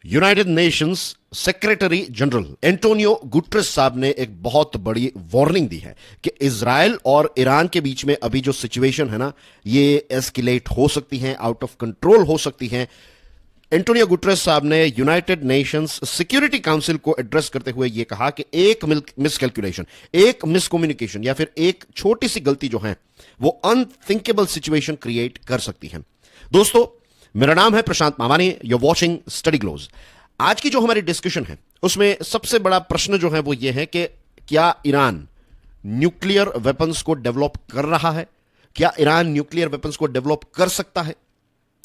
United Nations secretary general Antonio Guterres साहब ने एक बहुत बड़ी वार्निंग दी है कि इजराइल और ईरान के बीच में अभी जो सिचुएशन है ना, ये एस्केलेट हो सकती है, आउट ऑफ कंट्रोल हो सकती है। एंटोनियो गुटरेस साहब ने यूनाइटेड नेशंस सिक्योरिटी काउंसिल को एड्रेस करते हुए यह कहा कि एक मिसकैलकुलेशन, एक मिसकम्युनिकेशन या फिर एक छोटी सी गलती जो है वो अनथिंकेबल सिचुएशन क्रिएट कर सकती है। दोस्तों, मेरा नाम है प्रशांत Mawani, you watching study glows. आज की जो हमारी डिस्कशन है उसमें सबसे बड़ा प्रश्न जो है वो ये है कि क्या ईरान न्यूक्लियर वेपन्स को डेवलप कर रहा है, क्या ईरान न्यूक्लियर वेपन्स को डेवलप कर सकता है,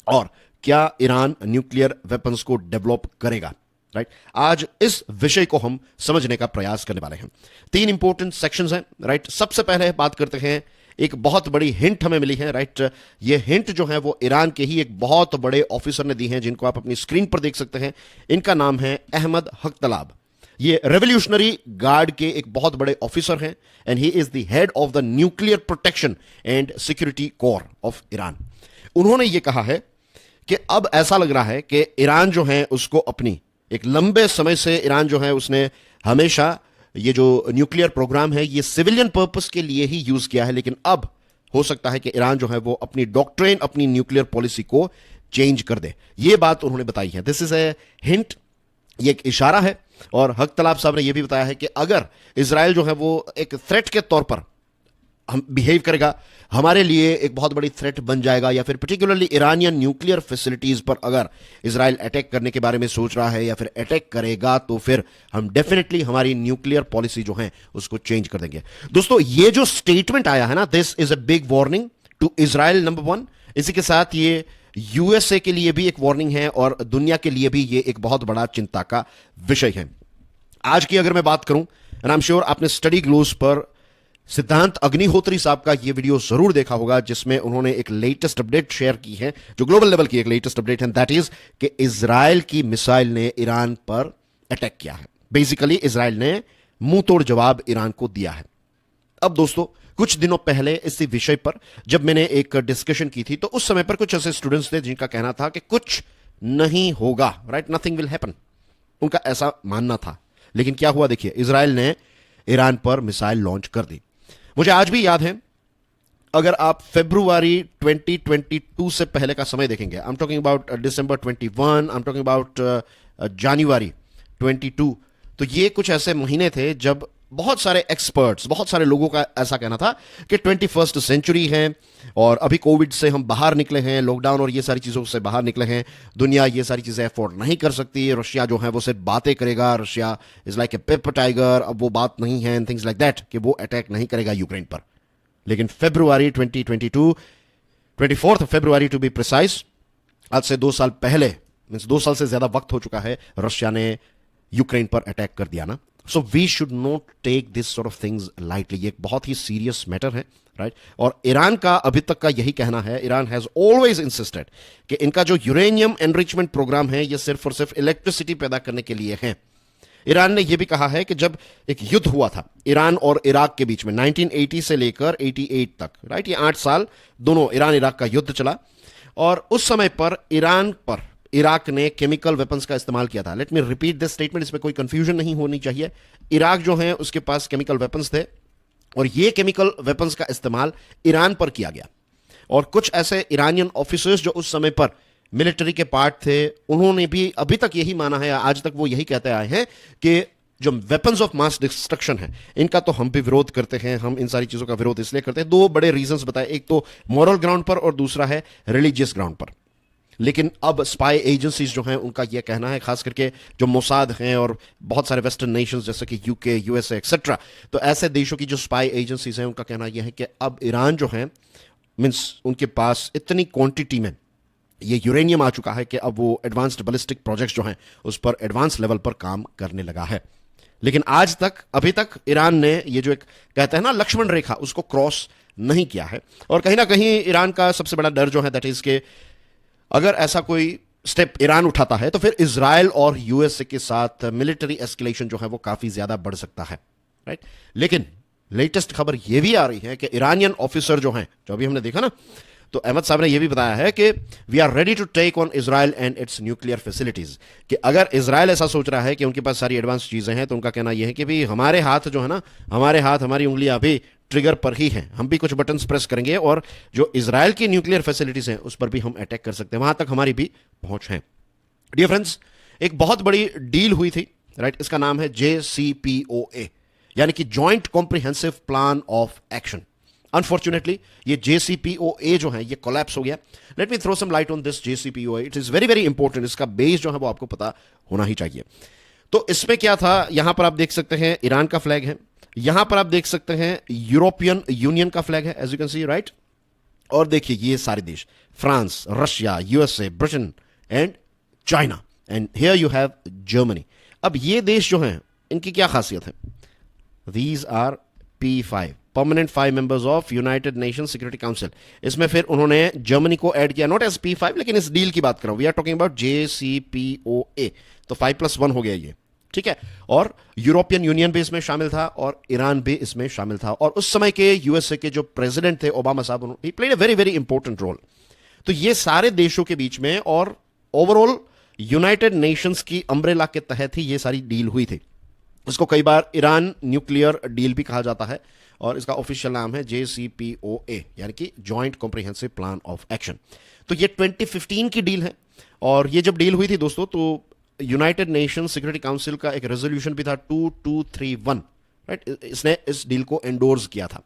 और क्या ईरान न्यूक्लियर वेपन्स को डेवलप करेगा। राइट, आज इस विषय को हम समझने का प्रयास करने वाले हैं। 3 इंपॉर्टेंट सेक्शंस हैं। राइट, सबसे पहले बात करते हैं, एक बहुत बड़ी हिंट हमें मिली है। राइट, ये हिंट जो है वो ईरान के ही एक बहुत बड़े ऑफिसर ने दी है, जिनको आप अपनी स्क्रीन पर देख सकते हैं। इनका नाम है अहमद हख्तलाब। ये रेवोल्यूशनरी गार्ड के एक बहुत बड़े ऑफिसर हैं and he is the head of the nuclear protection and security core of Iran. उन्होंने ये कहा है कि अब ऐसा लग रहा है कि ईरान जो है उसको अपनी एक लंबे समय से ईरान जो है उसने हमेशा ये जो न्यूक्लियर प्रोग्राम है ये सिविलियन पर्पस के लिए ही यूज किया है, लेकिन अब हो सकता है कि ईरान जो है वो अपनी डॉक्ट्रिन, अपनी न्यूक्लियर पॉलिसी को चेंज कर दे। ये बात उन्होंने बताई है। दिस इज ए हिंट, ये एक इशारा है। और हक तलाब साहब ने यह भी बताया है कि अगर इजराइल जो है वो एक थ्रेट के तौर पर हम बिहेव करेगा, हमारे लिए एक बहुत बड़ी थ्रेट बन जाएगा, या फिर पर्टिकुलरली ईरानियन न्यूक्लियर फैसिलिटीज पर अगर इजराइल अटैक करने के बारे में सोच रहा है या फिर अटैक करेगा, तो फिर हम डेफिनेटली हमारी न्यूक्लियर पॉलिसी जो है उसको चेंज कर देंगे। दोस्तों, ये जो स्टेटमेंट आया है ना, this is a big warning to Israel, number 1। इसी के साथ ये यूएसए के लिए भी एक वार्निंग है और दुनिया के लिए भी ये एक बहुत बड़ा चिंता का विषय है। आज की अगर मैं बात करूं, एंड आई एम श्योर आपने स्टडी ग्लोज पर सिद्धांत अग्निहोत्री साहब का यह वीडियो जरूर देखा होगा, जिसमें उन्होंने एक लेटेस्ट अपडेट शेयर की है, जो ग्लोबल लेवल की एक लेटेस्ट अपडेट है, दैट इज कि इजराइल की मिसाइल ने ईरान पर अटैक किया है। बेसिकली इजराइल ने मुंह तोड़ जवाब ईरान को दिया है। अब दोस्तों, कुछ दिनों पहले इसी विषय पर जब मैंने एक डिस्कशन की थी, तो उस समय पर कुछ ऐसे स्टूडेंट्स थे जिनका कहना था कि कुछ नहीं होगा, राइट, नथिंग विल हैपन, उनका ऐसा मानना था। लेकिन क्या हुआ, देखिए, इजराइल ने ईरान पर मिसाइल लॉन्च कर दी। मुझे आज भी याद है, अगर आप फरवरी 2022 से पहले का समय देखेंगे, I am talking about December 21, I am talking about January 22, तो ये कुछ ऐसे महीने थे जब बहुत सारे एक्सपर्ट्स, बहुत सारे लोगों का ऐसा कहना था कि 21st सेंचुरी है और अभी कोविड से हम बाहर निकले हैं, लॉकडाउन और ये सारी चीज़ों से बाहर निकले हैं, दुनिया ये सारी चीज़ें अफोर्ड नहीं कर सकती, रशिया जो है वो सिर्फ बातें करेगा, Russia is like a paper tiger, अब वो बात नहीं है, एंड थिंग्स लाइक दैट, कि वो अटैक नहीं करेगा यूक्रेन पर। लेकिन फरवरी 2022, 24 फरवरी टू बी प्रिसाइज, आज से 2 साल पहले, मीन्स 2 साल से ज्यादा वक्त हो चुका है, रशिया ने यूक्रेन पर अटैक कर दिया ना। So we should not take this sort of things lightly, ये एक बहुत ही सीरियस मैटर है, राइट। और ईरान का अभी तक का यही कहना है, ईरान हैज ऑलवेज इंसिस्टेड कि इनका जो यूरेनियम एनरिचमेंट प्रोग्राम है ये सिर्फ और सिर्फ इलेक्ट्रिसिटी पैदा करने के लिए है। ईरान ने यह भी कहा है कि जब एक युद्ध हुआ था ईरान और इराक के बीच में 1980 से लेकर 88 तक, राइट, ये 8 साल दोनों ईरान इराक का युद्ध चला, और उस समय पर ईरान पर इराक ने केमिकल वेपन्स का इस्तेमाल किया था। Let me repeat this statement, इसमें कोई कंफ्यूजन नहीं होनी चाहिए। इराक जो है उसके पास केमिकल वेपन्स थे और ये केमिकल वेपन्स का इस्तेमाल ईरान पर किया गया, और कुछ ऐसे ईरानियन ऑफिसर्स जो उस समय पर मिलिट्री के पार्ट थे, उन्होंने भी अभी तक यही माना है, आज तक वो यही कहते आए हैं कि जो वेपन्स ऑफ मास डिस्ट्रक्शन है इनका तो हम भी विरोध करते हैं, हम इन सारी चीजों का विरोध इसलिए करते हैं। 2 बड़े रीजंस बताए, एक तो मॉरल ग्राउंड पर और दूसरा है रिलीजियस ग्राउंड पर। लेकिन अब स्पाई एजेंसीज जो हैं उनका यह कहना है, खास करके जो मोसाद हैं और बहुत सारे वेस्टर्न नेशंस जैसे कि यूके, यूएसए एक्सेट्रा, तो ऐसे देशों की जो स्पाई एजेंसीज हैं उनका कहना यह है कि अब ईरान जो है, मीन्स उनके पास इतनी क्वांटिटी में ये यूरेनियम आ चुका है कि अब वो एडवांस्ड बैलिस्टिक प्रोजेक्ट्स जो हैं उस पर एडवांस लेवल पर काम करने लगा है। लेकिन आज तक, अभी तक ईरान ने ये जो एक कहते हैं ना लक्ष्मण रेखा, उसको क्रॉस नहीं किया है। और कहीं ना कहीं ईरान का सबसे बड़ा डर जो है दैट इज के अगर ऐसा कोई स्टेप ईरान उठाता है तो फिर इजराइल और यूएसए के साथ मिलिट्री एस्केलेशन जो है वो काफी ज्यादा बढ़ सकता है, राइट। लेकिन लेटेस्ट खबर यह भी आ रही है कि ईरानियन ऑफिसर जो हैं, जो अभी हमने देखा ना, तो अहमद साहब ने यह भी बताया है कि we are ready to take on Israel and its nuclear facilities, कि अगर इजराइल ऐसा सोच रहा है कि उनके पास सारी एडवांस चीजें हैं, तो उनका कहना यह है कि भी हमारे हाथ जो है ना, हमारे हाथ हमारी उंगलियां अभी ट्रिगर पर ही हैं, हम भी कुछ बटन्स प्रेस करेंगे और जो इजराइल की न्यूक्लियर फैसिलिटीज हैं उस पर भी हम अटैक कर सकते हैं, वहां तक हमारी भी पहुंच है। डियर फ्रेंड्स, एक बहुत बड़ी डील हुई थी, राइट, इसका नाम है JCPOA, यानी कि joint comprehensive plan of action. Unfortunately ये JCPOA जो है ये कोलैप्स हो गया। Let me throw some light on this JCPOA, it is very very important, इसका बेस जो है वो आपको पता होना ही चाहिए। तो इसमें क्या था, यहां पर आप देख सकते हैं ईरान का फ्लैग है, यहां पर आप देख सकते हैं यूरोपियन यूनियन का फ्लैग है, as you can see, right. और देखिए ये सारे देश, France, Russia, USA, Britain and China, and here you have Germany. अब ये देश जो हैं इनकी क्या खासियत है, these are P5 permanent 5 members of United Nation Security Council. इसमें फिर उन्होंने जर्मनी को ऐड किया, नॉट एज P5, लेकिन इस डील की बात कर रहा हूं, we are talking about JCPOA, तो 5+1 हो गया ये, ठीक है। और यूरोपियन यूनियन भी इसमें शामिल था और ईरान भी इसमें शामिल था, और उस समय के USA के जो प्रेसिडेंट थे ओबामा साहब, he played a very very important role. तो ये सारे देशों के बीच में और ओवरऑल यूनाइटेड नेशंस की अम्ब्रेला के तहत ही ये सारी डील हुई थी। इसको कई बार ईरान न्यूक्लियर डील भी कहा जाता है और इसका ऑफिशियल नाम है JCPOA, यानी कि joint comprehensive plan of action. तो ये 2015 की डील है, और ये जब डील हुई थी दोस्तों, तो यूनाइटेड नेशन सिक्योरिटी काउंसिल का एक रेजोल्यूशन भी था 2231, राइट, इसने इस डील को एंडोर्स किया था।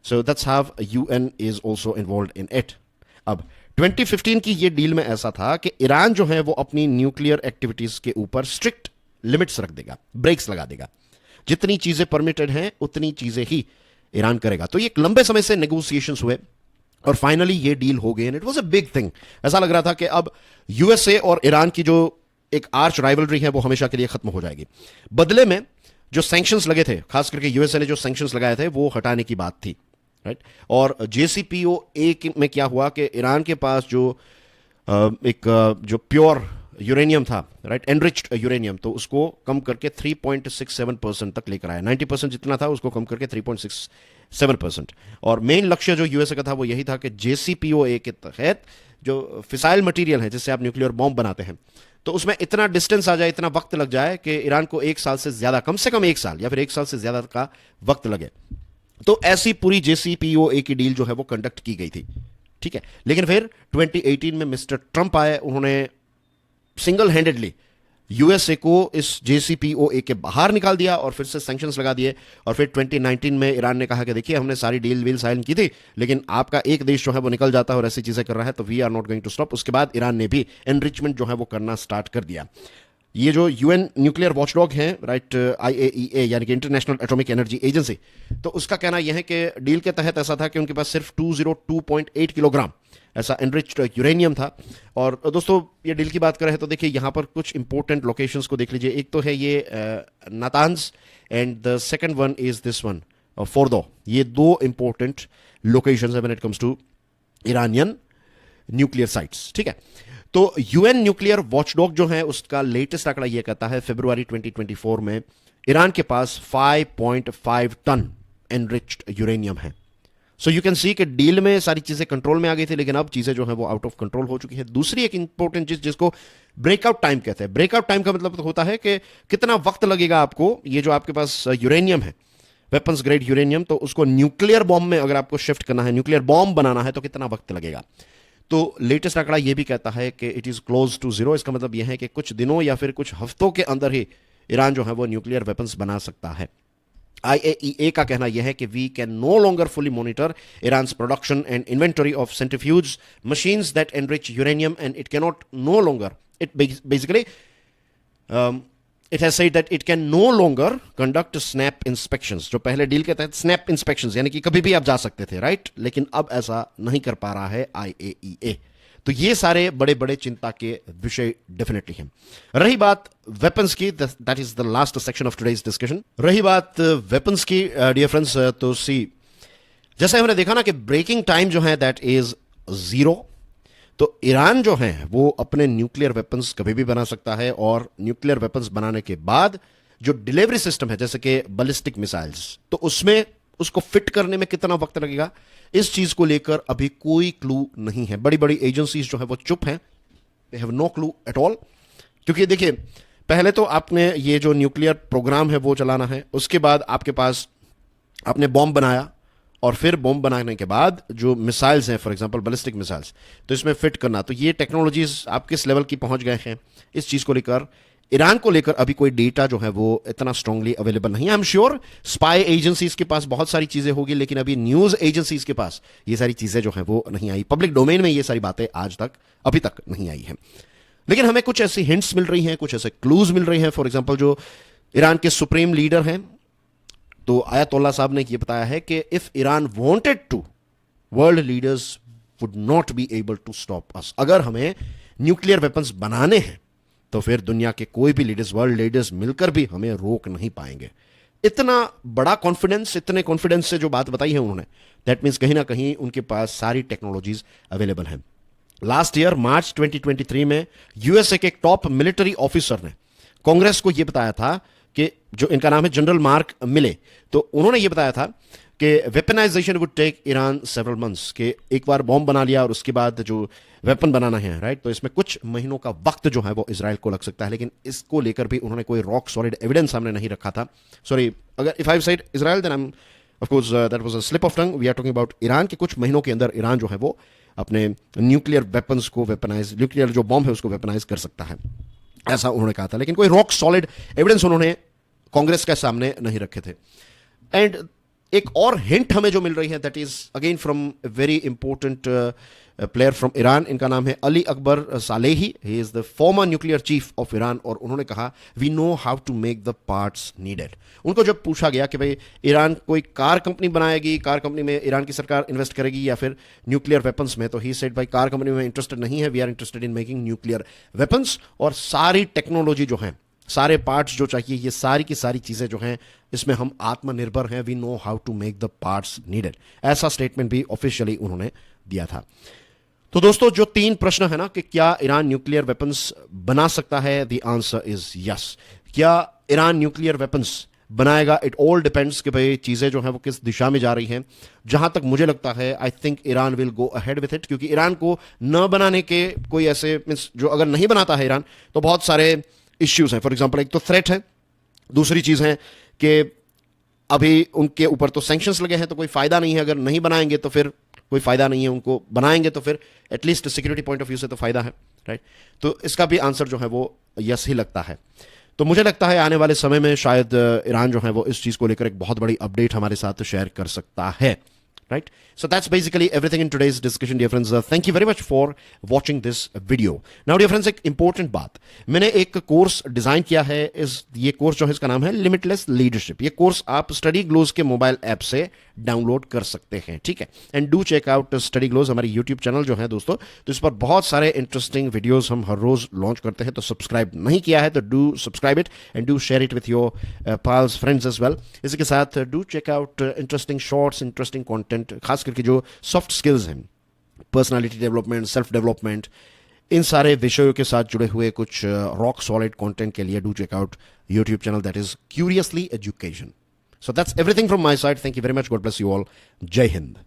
So that's how UN is also involve in it. अब 2015 की ये डील में ऐसा था कि ईरान जो है वो अपनी न्यूक्लियर एक्टिविटीज के ऊपर स्ट्रिक्ट लिमिट्स रख देगा, ब्रेक्स लगा देगा, जितनी चीजें परमिटेड हैं उतनी चीजें ही ईरान करेगा। तो ये एक लंबे समय से नेगोशिएशंस हुए और फाइनली ये डील हो गई, and it was a big thing. ऐसा लग रहा था कि अब USA और ईरान की जो एक आर्च राइवलरी है वो हमेशा के लिए खत्म हो जाएगी। बदले में जो सैंक्शंस लगे थे, खास करके USA ने जो सैंक्शंस लगाए थे वो हटाने की बात थी, राइट। और JCPOA में क्या हुआ कि ईरान के पास जो जो प्योर यूरेनियम था, राइट, एनरिच्ड यूरेनियम, तो उसको कम करके 3.67% तक लेकर आया। 90% जितना था उसको कम करके 3.67%। और मेन लक्ष्य जो USA का था वो यही था कि JCPOA के तहत जो फिसाइल मटेरियल है जिससे आप न्यूक्लियर बॉम्ब बनाते हैं, तो उसमें इतना डिस्टेंस आ जाए, इतना वक्त लग जाए कि ईरान को 1 साल से ज्यादा, कम से कम 1 साल या फिर 1 साल से ज्यादा का वक्त लगे। तो ऐसी पूरी JCPOA की डील जो है वो कंडक्ट की गई थी, ठीक है। लेकिन फिर 2018 में मिस्टर ट्रंप आए, उन्होंने सिंगल हैंडेडली USA को इस JCPOA के बाहर निकाल दिया और फिर से सैंक्शंस लगा दिए। और फिर 2019 में ईरान ने कहा कि देखिए हमने सारी डील साइन की थी, लेकिन आपका एक देश जो है वो निकल जाता है और ऐसी चीजें कर रहा है, तो we are not going to stop. उसके बाद ईरान ने भी एनरिचमेंट जो है वो करना स्टार्ट कर दिया। ये जो UN न्यूक्लियर वॉचडॉग हैं, राइट, IAEA यानी कि इंटरनेशनल एटॉमिक एनर्जी एजेंसी, तो उसका कहना यह है कि डील के तहत ऐसा था कि उनके पास सिर्फ 202.8 किलोग्राम ऐसा एनरिच्ड यूरेनियम था। और दोस्तों ये डील की बात करें तो देखिए यहां पर कुछ इंपॉर्टेंट लोकेशंस को देख लीजिए। एक तो है ये Natanz, and the second one is this one Fordow. ये 2 इंपॉर्टेंट लोकेशंस है when it comes to Iranian nuclear sites, ठीक है। तो UN न्यूक्लियर वॉचडॉग जो है उसका लेटेस्ट आंकड़ा यह कहता है फरवरी 2024 में ईरान के पास 5.5 टन एनरिच्ड यूरेनियम है। सो यू कैन सी कि डील में सारी चीजें कंट्रोल में आ गई थी, लेकिन अब चीजें जो है वो आउट ऑफ कंट्रोल हो चुकी है। दूसरी एक इंपॉर्टेंट चीज जिसको ब्रेकआउट टाइम कहते हैं, ब्रेकआउट टाइम का मतलब होता है कि कितना वक्त लगेगा आपको, ये जो आपके पास यूरेनियम है, वेपन्स ग्रेड यूरेनियम, तो उसको न्यूक्लियर बॉम्ब में अगर आपको शिफ्ट करना है, न्यूक्लियर बॉम्ब बनाना है, तो कितना वक्त लगेगा। तो लेटेस्ट आंकड़ा यह भी कहता है कि इट इज क्लोज टू 0। इसका मतलब यह है कि कुछ दिनों या फिर कुछ हफ्तों के अंदर ही ईरान जो है वो न्यूक्लियर वेपन्स बना सकता है। IAEA का कहना यह है कि we can no longer fully monitor Iran's production and inventory of centrifuge machines that enrich uranium, and it can not no longer, it basically it has said that it can no longer conduct snap inspections। जो पहले deal के तहत snap inspections यानी कि कभी भी आप जा सकते थे, राइट, लेकिन अब ऐसा नहीं कर पा रहा है IAEA। तो ये सारे बड़े बड़े चिंता के विषय डेफिनेटली हैं। रही बात वेपन्स की, that is the last section of today's discussion. रही बात वेपन्स की डियर फ्रेंड्स, तो सी जैसे हमने देखा ना कि ब्रेकिंग टाइम जो है दैट इज 0। तो ईरान जो है वो अपने न्यूक्लियर वेपन्स कभी भी बना सकता है, और न्यूक्लियर वेपन्स बनाने के बाद जो डिलीवरी सिस्टम है जैसे कि बैलिस्टिक मिसाइल्स, तो उसमें उसको फिट करने में कितना वक्त लगेगा, इस चीज को लेकर अभी कोई क्लू नहीं है। बड़ी बड़ी एजेंसीज जो है वो चुप हैं, they have no clue at all. क्योंकि देखिए, पहले तो आपने ये जो न्यूक्लियर प्रोग्राम है वो चलाना है, उसके बाद आपके पास आपने बॉम्ब बनाया, और फिर बॉम्ब बनाने के बाद जो मिसाइल्स हैं, फॉर एग्जांपल बैलिस्टिक मिसाइल्स, तो इसमें फिट करना, तो ये टेक्नोलॉजीज आप किस लेवल की पहुंच गए हैं इस चीज को लेकर, ईरान को लेकर अभी कोई डेटा जो है वो इतना स्ट्रांगली अवेलेबल नहीं है। I am sure spy agencies के पास बहुत सारी चीजें होगी, लेकिन अभी न्यूज एजेंसीज के पास ये सारी चीजें जो है वो नहीं आई, पब्लिक डोमेन में ये सारी बातें आज तक अभी तक नहीं आई हैं। लेकिन हमें कुछ ऐसी हिंट्स मिल रही हैं, कुछ ऐसे क्लूज मिल रही हैं। फॉर एग्जाम्पल जो ईरान के सुप्रीम लीडर हैं, तो आयतुल्ला साहब ने यह बताया है कि if Iran wanted to, world leaders would not be able to stop us. अगर हमें न्यूक्लियर वेपन्स बनाने हैं तो फिर दुनिया के कोई भी लीडर्स, वर्ल्ड लीडर्स मिलकर भी हमें रोक नहीं पाएंगे। इतना बड़ा कॉन्फिडेंस, इतने कॉन्फिडेंस से जो बात बताई है उन्होंने, दैट मीन्स कहीं ना कहीं उनके पास सारी टेक्नोलॉजीज अवेलेबल हैं। लास्ट ईयर मार्च 2023 में यूएसए के एक टॉप मिलिट्री ऑफिसर ने कांग्रेस को यह बताया था कि, जो इनका नाम है जनरल मार्क मिले, तो उन्होंने यह बताया था कि weaponisation would take Iran several months, कि एक बार बॉम्ब बना लिया और उसके बाद जो वेपन बनाना है, राइट, तो इसमें कुछ महीनों का वक्त जो है वो इजराइल को लग सकता है। लेकिन इसको लेकर भी उन्होंने कोई रॉक सॉलिड एविडेंस सामने नहीं रखा था। सॉरी, अगर if I said Israel, then I am of course that was a slip of tongue. We are talking about Iran के कुछ महीनों के अंदर ईरान जो है वो अपने न्यूक्लियर वेपन्स को वेपनाइज, न्यूक्लियर जो बॉम्ब है उसको वेपनाइज कर सकता है, ऐसा उन्होंने कहा था। लेकिन कोई रॉक सॉलिड एविडेंस उन्होंने कांग्रेस के सामने नहीं रखे थे। एंड एक और हिंट हमें जो मिल रही है, that is again from very important player from Iran. इनका नाम है Ali Akbar Salehi, he is the former nuclear chief of Iran, और उन्होंने कहा we know how to make the parts needed. उनको जब पूछा गया कि भाई ईरान कोई कार कंपनी बनाएगी, कार कंपनी में ईरान की सरकार इन्वेस्ट करेगी या फिर न्यूक्लियर वेपन्स में, तो ही सेड भाई कार कंपनी में इंटरेस्टेड नहीं है, we are interested in making nuclear weapons, और सारी टेक्नोलॉजी जो है, सारे पार्ट्स जो चाहिए, ये सारी की सारी चीजें जो हैं इसमें हम आत्मनिर्भर हैं, we know how to make the parts needed. ऐसा स्टेटमेंट भी ऑफिशियली उन्होंने दिया था। तो दोस्तों, जो 3 प्रश्न है ना कि क्या ईरान न्यूक्लियर वेपन्स बना सकता है, द आंसर इज यस। क्या ईरान न्यूक्लियर वेपन्स बनाएगा? इट ऑल डिपेंड्स कि भाई चीजें जो हैं वो किस दिशा में जा रही हैं। जहां तक मुझे लगता है, I think Iran will go ahead with it, क्योंकि ईरान को न बनाने के कोई ऐसे मीन्स, जो अगर नहीं बनाता है ईरान तो बहुत सारे इश्यूज हैं। फॉर एग्जाम्पल, एक तो थ्रेट है, दूसरी चीज है कि अभी उनके ऊपर तो सैंक्शंस लगे हैं, तो कोई फायदा नहीं है। अगर नहीं बनाएंगे तो फिर कोई फायदा नहीं है, उनको बनाएंगे तो फिर at least security point of view से तो फायदा है, राइट। तो इसका भी आंसर जो है वो यस ही लगता है। तो मुझे लगता है आने वाले समय में शायद ईरान जो है वो इस चीज को लेकर एक बहुत बड़ी अपडेट हमारे साथ शेयर कर सकता है, right? So that's basically everything in today's discussion, dear friends. Thank you very much for watching this video. Now, dear friends, एक important बात, मैंने एक कोर्स डिजाइन किया है। ये कोर्स जो है इसका नाम है लिमिटलेस लीडरशिप। ये कोर्स आप स्टडी ग्लोज के मोबाइल ऐप से डाउनलोड कर सकते हैं, ठीक है। And do check out study glows, हमारी यूट्यूब चैनल जो है दोस्तों, तो इस पर बहुत सारे इंटरेस्टिंग वीडियोस हम हर रोज लॉन्च करते हैं। तो सब्सक्राइब नहीं किया है तो do subscribe it and do share it with your pals, friends as well. इसी के साथ do check out interesting shorts, interesting content, खास करके जो सॉफ्ट स्किल्स हैं, पर्सनालिटी डेवलपमेंट, सेल्फ डेवलपमेंट, इन सारे विषयों के साथ जुड़े हुए कुछ रॉक सॉलिड कंटेंट के लिए do check out YouTube channel, that is Curiously Education. So that's everything from my side. Thank you very much, God bless you all, जय हिंद।